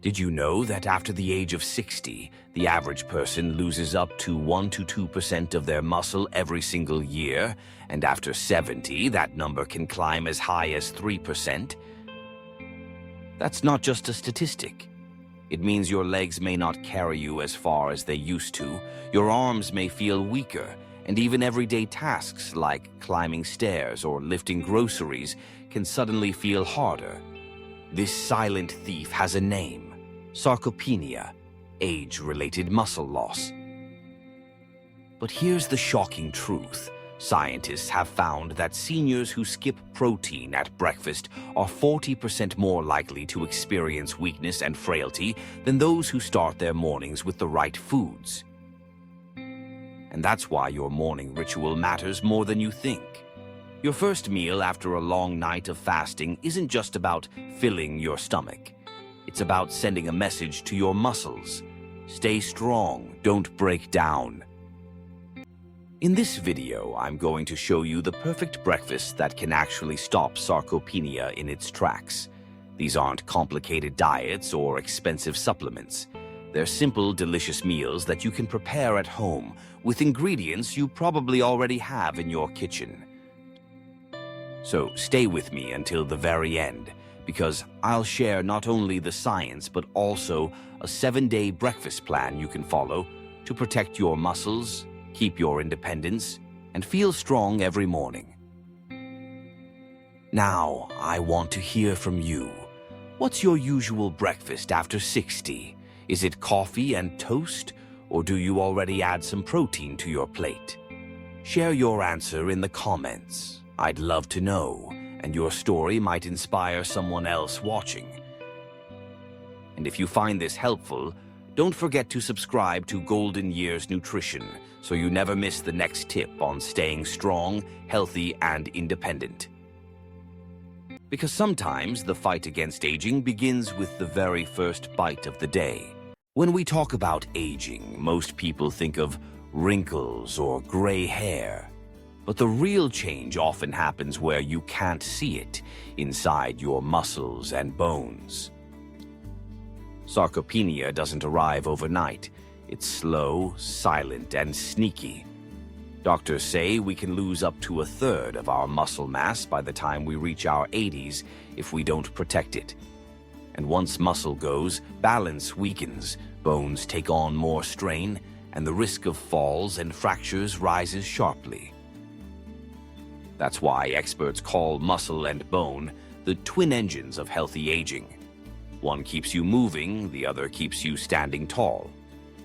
Did you know that after the age of 60, the average person loses up to 1 to 2% of their muscle every single year, and after 70, that number can climb as high as 3%? That's not just a statistic. It means your legs may not carry you as far as they used to, your arms may feel weaker, and even everyday tasks like climbing stairs or lifting groceries can suddenly feel harder. This silent thief has a name: sarcopenia, age-related muscle loss. But here's the shocking truth. Scientists have found that seniors who skip protein at breakfast are 40% more likely to experience weakness and frailty than those who start their mornings with the right foods. And that's why your morning ritual matters more than you think. Your first meal after a long night of fasting isn't just about filling your stomach. It's about sending a message to your muscles. Stay strong, don't break down. In this video, I'm going to show you the perfect breakfast that can actually stop sarcopenia in its tracks. These aren't complicated diets or expensive supplements. They're simple, delicious meals that you can prepare at home with ingredients you probably already have in your kitchen. So stay with me until the very end, because I'll share not only the science but also a 7-day breakfast plan you can follow to protect your muscles, keep your independence, and feel strong every morning. Now, I want to hear from you. What's your usual breakfast after 60? Is it coffee and toast, or do you already add some protein to your plate? Share your answer in the comments. I'd love to know, and your story might inspire someone else watching. And if you find this helpful, don't forget to subscribe to Golden Years Nutrition so you never miss the next tip on staying strong, healthy, and independent. Because sometimes the fight against aging begins with the very first bite of the day. When we talk about aging, most people think of wrinkles or gray hair. But the real change often happens where you can't see it, inside your muscles and bones. Sarcopenia doesn't arrive overnight. It's slow, silent, and sneaky. Doctors say we can lose up to 1/3 of our muscle mass by the time we reach our 80s if we don't protect it. And once muscle goes, balance weakens, bones take on more strain, and the risk of falls and fractures rises sharply. That's why experts call muscle and bone the twin engines of healthy aging. One keeps you moving, the other keeps you standing tall.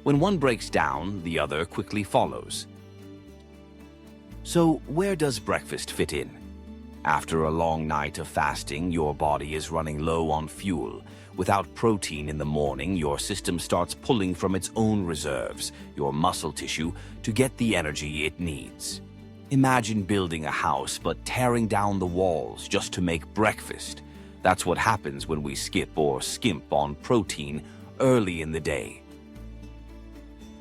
When one breaks down, the other quickly follows. So, where does breakfast fit in? After a long night of fasting, your body is running low on fuel. Without protein in the morning, your system starts pulling from its own reserves, your muscle tissue, to get the energy it needs. Imagine building a house but tearing down the walls just to make breakfast. That's what happens when we skip or skimp on protein early in the day.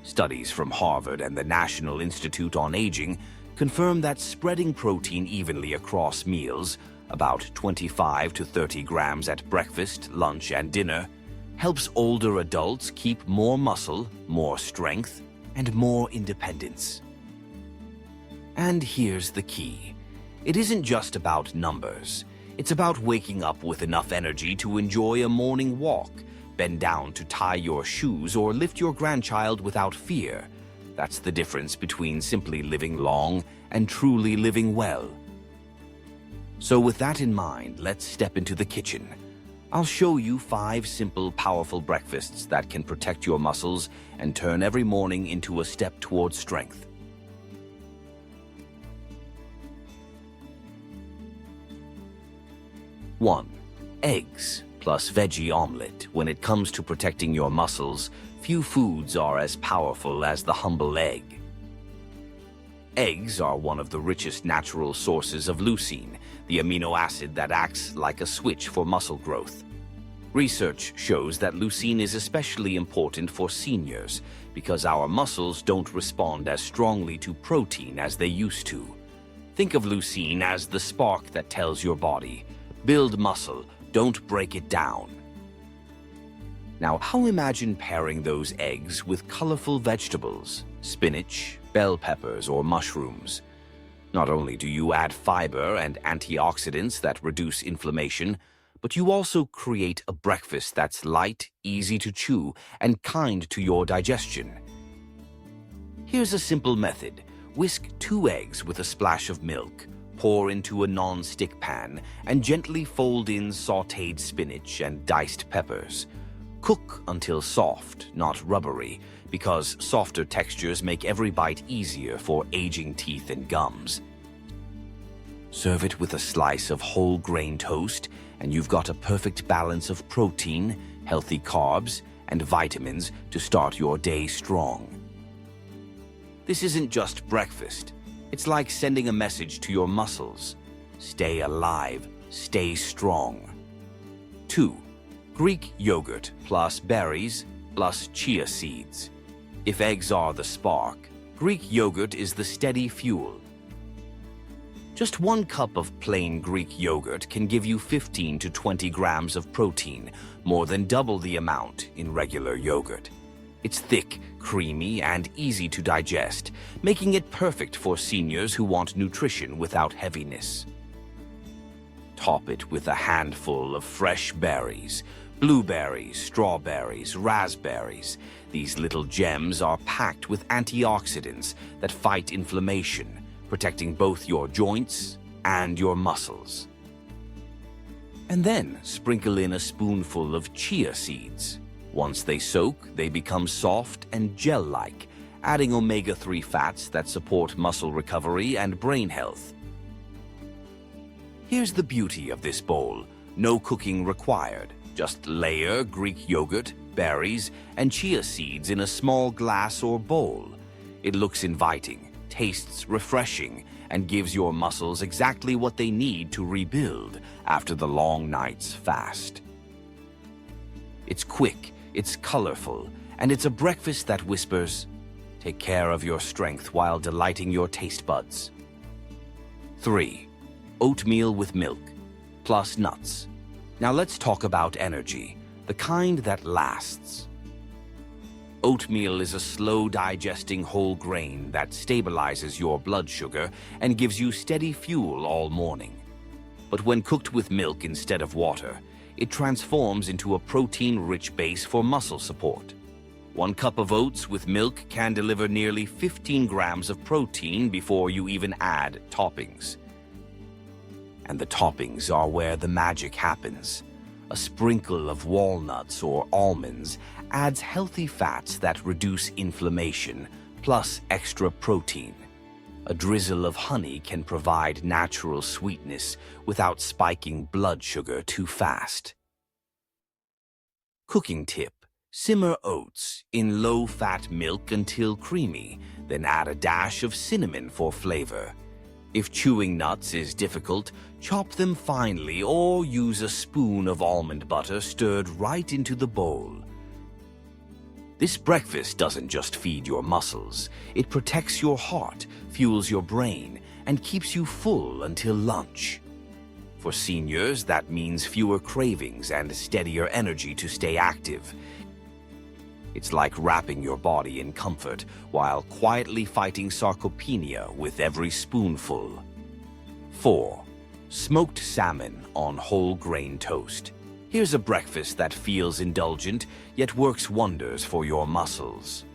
Studies from Harvard and the National Institute on Aging confirm that spreading protein evenly across meals, about 25 to 30 grams at breakfast, lunch, and dinner, helps older adults keep more muscle, more strength, and more independence. And here's the key. It isn't just about numbers. It's about waking up with enough energy to enjoy a morning walk, bend down to tie your shoes, or lift your grandchild without fear. That's the difference between simply living long and truly living well. So with that in mind, let's step into the kitchen. I'll show you 5 simple, powerful breakfasts that can protect your muscles and turn every morning into a step towards strength. 1. Eggs plus veggie omelet. When it comes to protecting your muscles, few foods are as powerful as the humble egg. Eggs are one of the richest natural sources of leucine, the amino acid that acts like a switch for muscle growth. Research shows that leucine is especially important for seniors because our muscles don't respond as strongly to protein as they used to. Think of leucine as the spark that tells your body, build muscle, don't break it down. Now, how imagine pairing those eggs with colorful vegetables, spinach, bell peppers, or mushrooms? Not only do you add fiber and antioxidants that reduce inflammation, but you also create a breakfast that's light, easy to chew, and kind to your digestion. Here's a simple method. Whisk 2 eggs with a splash of milk, pour into a non-stick pan, and gently fold in sautéed spinach and diced peppers. Cook until soft, not rubbery, because softer textures make every bite easier for aging teeth and gums. Serve it with a slice of whole grain toast, and you've got a perfect balance of protein, healthy carbs, and vitamins to start your day strong. This isn't just breakfast. It's like sending a message to your muscles. Stay alive, stay strong. 2. Greek yogurt plus berries plus chia seeds. If eggs are the spark, Greek yogurt is the steady fuel. Just 1 cup of plain Greek yogurt can give you 15 to 20 grams of protein, more than double the amount in regular yogurt. It's thick, creamy, and easy to digest, making it perfect for seniors who want nutrition without heaviness. Top it with a handful of fresh berries, blueberries, strawberries, raspberries. These little gems are packed with antioxidants that fight inflammation, protecting both your joints and your muscles. And then sprinkle in a spoonful of chia seeds. Once they soak, they become soft and gel-like, adding omega-3 fats that support muscle recovery and brain health. Here's the beauty of this bowl. No cooking required. Just layer Greek yogurt, berries, and chia seeds in a small glass or bowl. It looks inviting, tastes refreshing, and gives your muscles exactly what they need to rebuild after the long night's fast. It's quick, it's colorful, and it's a breakfast that whispers, take care of your strength while delighting your taste buds. 3. Oatmeal with milk, plus nuts. Now let's talk about energy, the kind that lasts. Oatmeal is a slow-digesting whole grain that stabilizes your blood sugar and gives you steady fuel all morning. But when cooked with milk instead of water, it transforms into a protein-rich base for muscle support. 1 cup of oats with milk can deliver nearly 15 grams of protein before you even add toppings. And the toppings are where the magic happens. A sprinkle of walnuts or almonds adds healthy fats that reduce inflammation, plus extra protein. A drizzle of honey can provide natural sweetness without spiking blood sugar too fast. Cooking tip: simmer oats in low-fat milk until creamy, then add a dash of cinnamon for flavor. If chewing nuts is difficult, chop them finely or use a spoon of almond butter stirred right into the bowl. This breakfast doesn't just feed your muscles. It protects your heart, fuels your brain, and keeps you full until lunch. For seniors, that means fewer cravings and steadier energy to stay active. It's like wrapping your body in comfort while quietly fighting sarcopenia with every spoonful. 4. Smoked salmon on whole grain toast. Here's a breakfast that feels indulgent, yet works wonders for your muscles.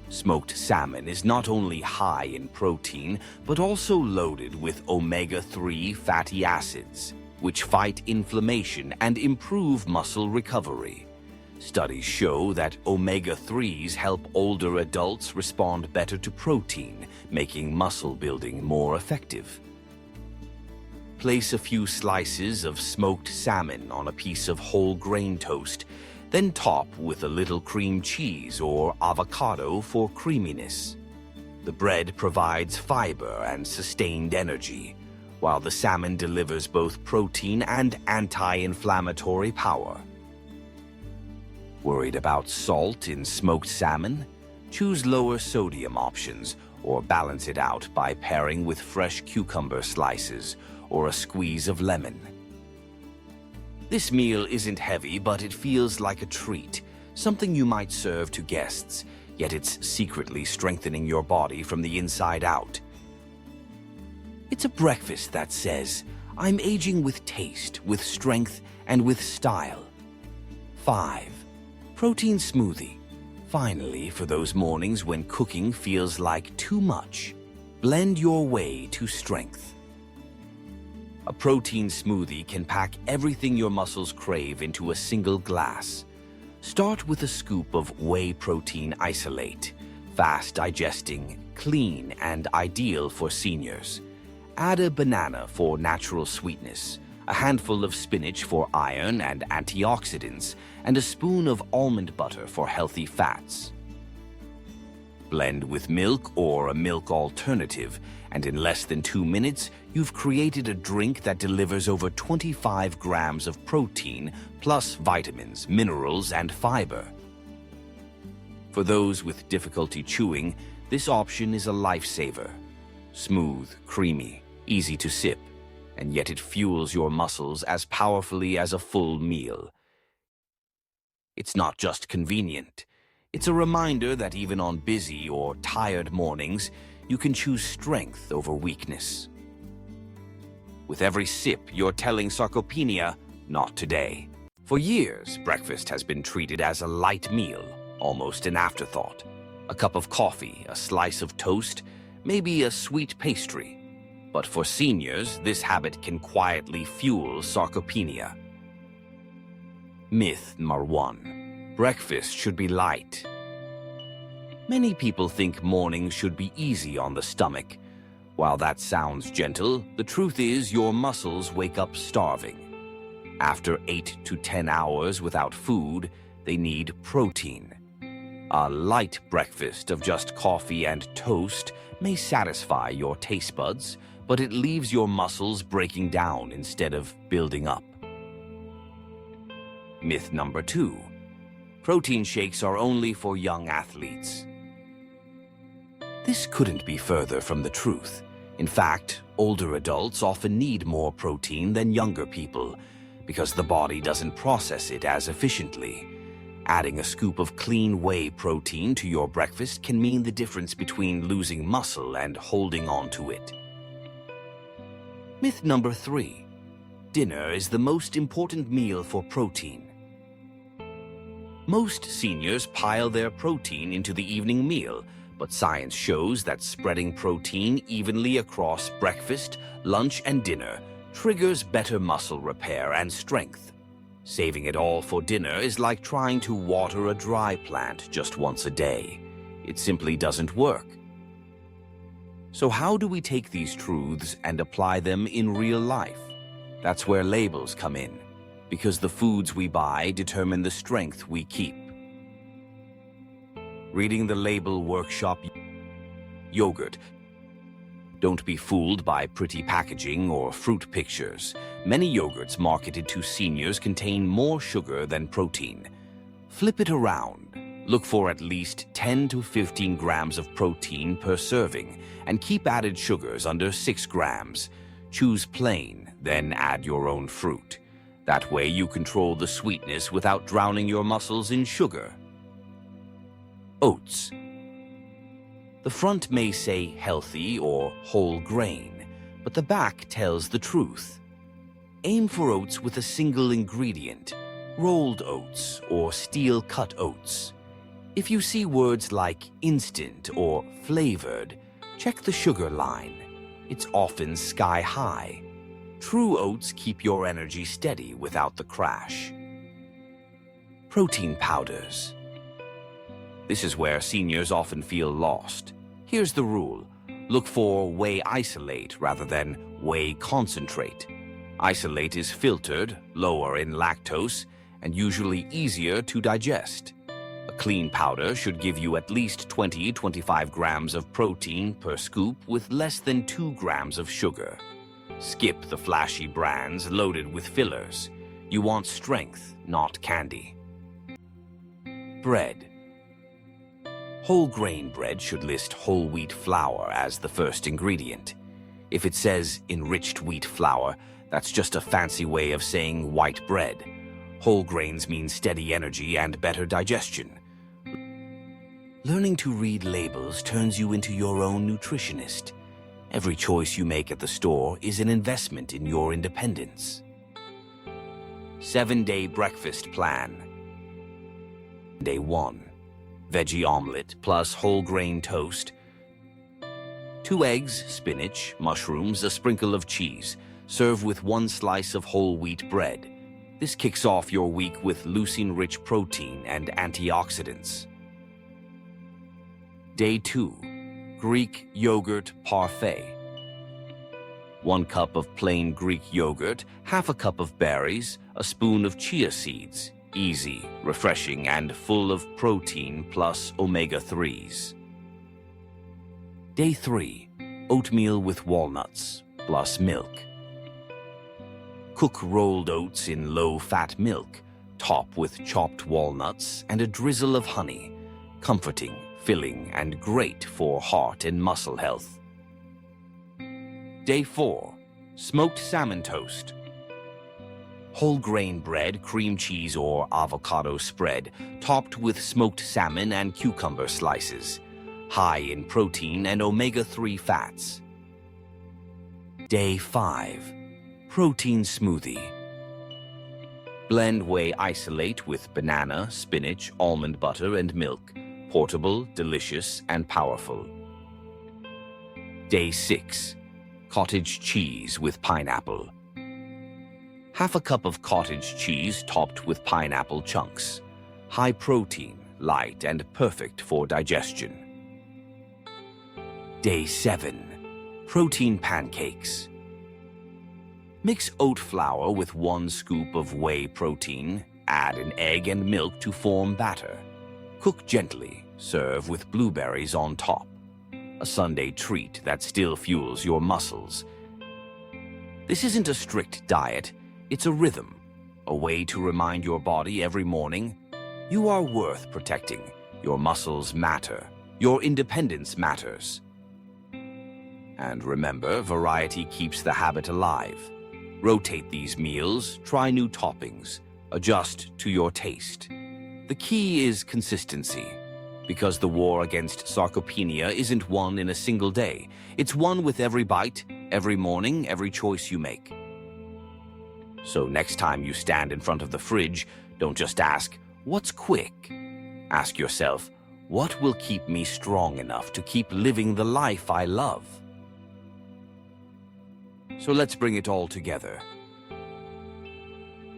Smoked salmon is not only high in protein, but also loaded with omega-3 fatty acids, which fight inflammation and improve muscle recovery. Studies show that omega-3s help older adults respond better to protein, making muscle building more effective. Place a few slices of smoked salmon on a piece of whole grain toast, then top with a little cream cheese or avocado for creaminess. The bread provides fiber and sustained energy, while the salmon delivers both protein and anti-inflammatory power. Worried about salt in smoked salmon? Choose lower sodium options or balance it out by pairing with fresh cucumber slices or a squeeze of lemon. This meal isn't heavy, but it feels like a treat, something you might serve to guests, yet it's secretly strengthening your body from the inside out. It's a breakfast that says, I'm aging with taste, with strength, and with style. 5. Protein smoothie. Finally, for those mornings when cooking feels like too much, blend your way to strength. A protein smoothie can pack everything your muscles crave into a single glass. Start with a scoop of whey protein isolate, fast digesting, clean, and ideal for seniors. Add a banana for natural sweetness, a handful of spinach for iron and antioxidants, and a spoon of almond butter for healthy fats. Blend with milk or a milk alternative, and in less than 2 minutes, you've created a drink that delivers over 25 grams of protein, plus vitamins, minerals, and fiber. For those with difficulty chewing, this option is a lifesaver. Smooth, creamy, easy to sip, and yet it fuels your muscles as powerfully as a full meal. It's not just convenient. It's a reminder that even on busy or tired mornings, you can choose strength over weakness. With every sip, you're telling sarcopenia, not today. For years, breakfast has been treated as a light meal, almost an afterthought. A cup of coffee, a slice of toast, maybe a sweet pastry. But for seniors, this habit can quietly fuel sarcopenia. Myth number 1. Breakfast should be light. Many people think mornings should be easy on the stomach. While that sounds gentle, the truth is your muscles wake up starving. After 8 to 10 hours without food, they need protein. A light breakfast of just coffee and toast may satisfy your taste buds, but it leaves your muscles breaking down instead of building up. Myth number 2. Protein shakes are only for young athletes. This couldn't be further from the truth. In fact, older adults often need more protein than younger people because the body doesn't process it as efficiently. Adding a scoop of clean whey protein to your breakfast can mean the difference between losing muscle and holding on to it. Myth number 3. Dinner is the most important meal for protein. Most seniors pile their protein into the evening meal, but science shows that spreading protein evenly across breakfast, lunch, and dinner triggers better muscle repair and strength. Saving it all for dinner is like trying to water a dry plant just once a day. It simply doesn't work. So how do we take these truths and apply them in real life? That's where labels come in, because the foods we buy determine the strength we keep. Reading the label workshop. Yogurt. Don't be fooled by pretty packaging or fruit pictures. Many yogurts marketed to seniors contain more sugar than protein. Flip it around. Look for at least 10 to 15 grams of protein per serving and keep added sugars under 6 grams. Choose plain, then add your own fruit. That way you control the sweetness without drowning your muscles in sugar. Oats. The front may say healthy or whole grain, but the back tells the truth. Aim for oats with a single ingredient, rolled oats or steel-cut oats. If you see words like instant or flavored, check the sugar line. It's often sky high. True oats keep your energy steady without the crash. Protein powders. This is where seniors often feel lost. Here's the rule. Look for whey isolate rather than whey concentrate. Isolate is filtered, lower in lactose, and usually easier to digest. A clean powder should give you at least 20-25 grams of protein per scoop with less than 2 grams of sugar. Skip the flashy brands loaded with fillers. You want strength, not candy. Bread. Whole grain bread should list whole wheat flour as the first ingredient. If it says enriched wheat flour, That's just a fancy way of saying white bread. Whole grains mean steady energy and better digestion. Learning to read labels turns you into your own nutritionist. Every choice you make at the store is an investment in your independence. 7-day breakfast plan. Day 1. Veggie omelet plus whole grain toast. 2 eggs, spinach, mushrooms, a sprinkle of cheese. Serve with 1 slice of whole wheat bread. This kicks off your week with leucine-rich protein and antioxidants. Day 2. Greek yogurt parfait. 1 cup of plain Greek yogurt, half a cup of berries, a spoon of chia seeds. Easy, refreshing, and full of protein plus omega-3s. Day 3. Oatmeal with walnuts plus milk. Cook rolled oats in low-fat milk. Top with chopped walnuts and a drizzle of honey. Comforting, filling, and great for heart and muscle health. Day 4. Smoked salmon toast. Whole grain bread, cream cheese, or avocado spread, topped with smoked salmon and cucumber slices. High in protein and omega-3 fats. Day 5. Protein smoothie. Blend whey isolate with banana, spinach, almond butter, and milk. Portable, delicious, and powerful. Day 6. Cottage cheese with pineapple. Half a cup of cottage cheese topped with pineapple chunks. High protein, light, and perfect for digestion. Day 7. Protein pancakes. Mix oat flour with 1 scoop of whey protein. Add an egg and milk to form batter. Cook gently. Serve with blueberries on top. A Sunday treat that still fuels your muscles. This isn't a strict diet. It's a rhythm, a way to remind your body every morning, you are worth protecting. Your muscles matter. Your independence matters. And remember, variety keeps the habit alive. Rotate these meals, try new toppings, adjust to your taste. The key is consistency, because the war against sarcopenia isn't won in a single day. It's won with every bite, every morning, every choice you make. So next time you stand in front of the fridge, don't just ask, what's quick? Ask yourself, what will keep me strong enough to keep living the life I love? So let's bring it all together.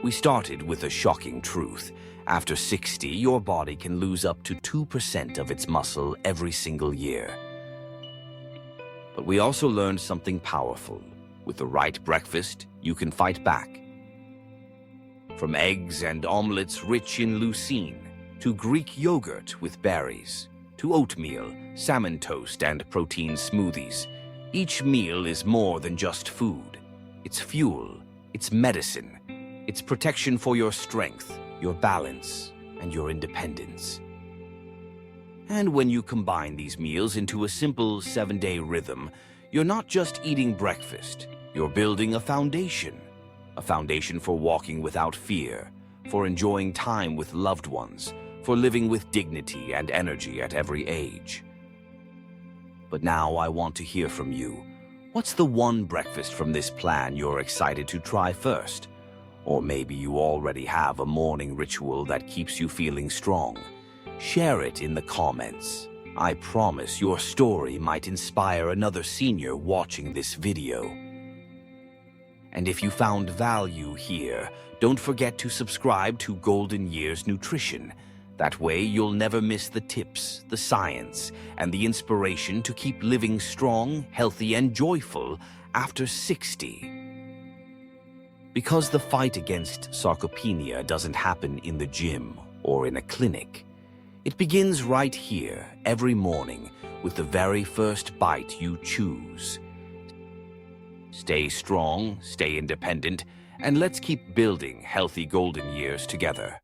We started with a shocking truth. After 60, your body can lose up to 2% of its muscle every single year. But we also learned something powerful. With the right breakfast, you can fight back. From eggs and omelets rich in leucine, to Greek yogurt with berries, to oatmeal, salmon toast, and protein smoothies, each meal is more than just food. It's fuel, it's medicine, it's protection for your strength, your balance, and your independence. And when you combine these meals into a simple 7-day rhythm, you're not just eating breakfast, you're building a foundation for walking without fear, for enjoying time with loved ones, for living with dignity and energy at every age. But now I want to hear from you. What's the one breakfast from this plan you're excited to try first? Or maybe you already have a morning ritual that keeps you feeling strong. Share it in the comments. I promise your story might inspire another senior watching this video. And if you found value here, don't forget to subscribe to Golden Years Nutrition. That way you'll never miss the tips, the science, and the inspiration to keep living strong, healthy, and joyful after 60. Because the fight against sarcopenia doesn't happen in the gym or in a clinic. It begins right here, every morning, with the very first bite you choose. Stay strong, stay independent, and let's keep building healthy golden years together.